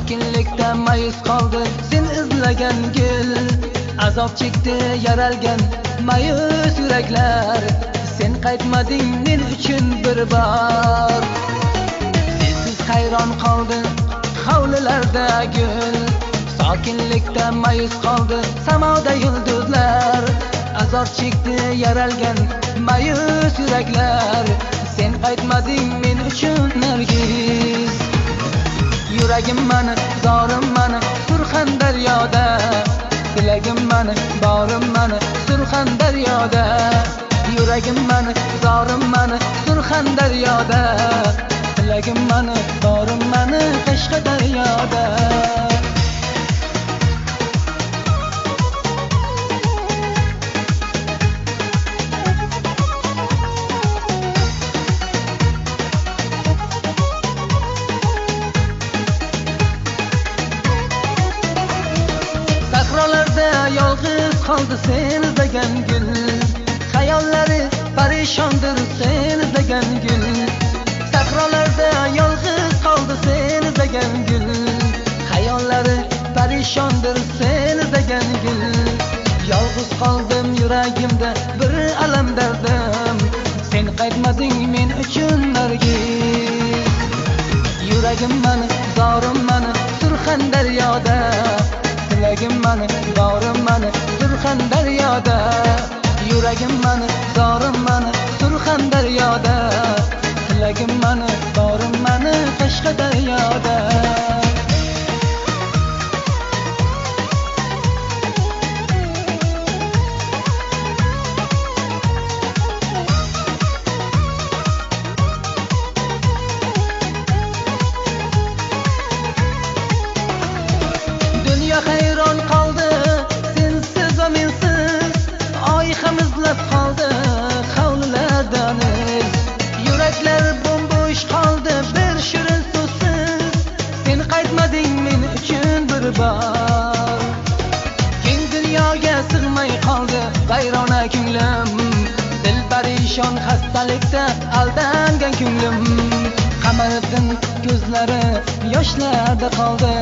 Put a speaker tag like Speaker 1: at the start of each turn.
Speaker 1: sokinlikda mayus qoldi sen izlagan gul. Azob chekdi yaralgan mayus yuraklar, sen qaytmading men uchun bir bor. Sensiz hayron qoldi hovlilarda gul, sokinlikda mayus qoldi samoda yulduzlar. Azob chekdi yaralgan mayus yuraklar, sen qaytmading men uchun nargiz. Yuragim mani, zorim mani, Surxon daryoda. Tilagim mani, borim mani, Surxon daryoda. Yuragim mani, zorim mani, Surxon daryoda. Tilagim mani, borim mani, Qashqadaryoda. Yolg'iz qoldi sen izlagan gul, xayollari parishondir sen izlagan gul. Sahrolarda yolg'iz qoldi sen izlagan gul, xayollari parishondir sen izlagan gul. Yolg'iz qoldim yuragimda bir alam dardim, sen qaytmading men uchun nargiz. Yuragim mani, zorim mani, Surxon daryoda. Tilagim mani, borim mani, Surxon daryoda. Yuragim mani, zorim mani, Surxon daryoda. Tilagim mani, borim mani, Qashqadaryoda. Dunyo hayron qoldi sensiz va mensiz, oy ham izlab qoldi hovlilardan iz. Yuraklar bo'sh qoldi bir shirin so'zsiz, sen qaytmading men uchun bir bor. Keng dunyoga sig'may qoldi vayrona ko'nglim, dil parishon xastalikda aldangan ko'nglim. Qamariddin ko'zlari yoshlarda qoldi.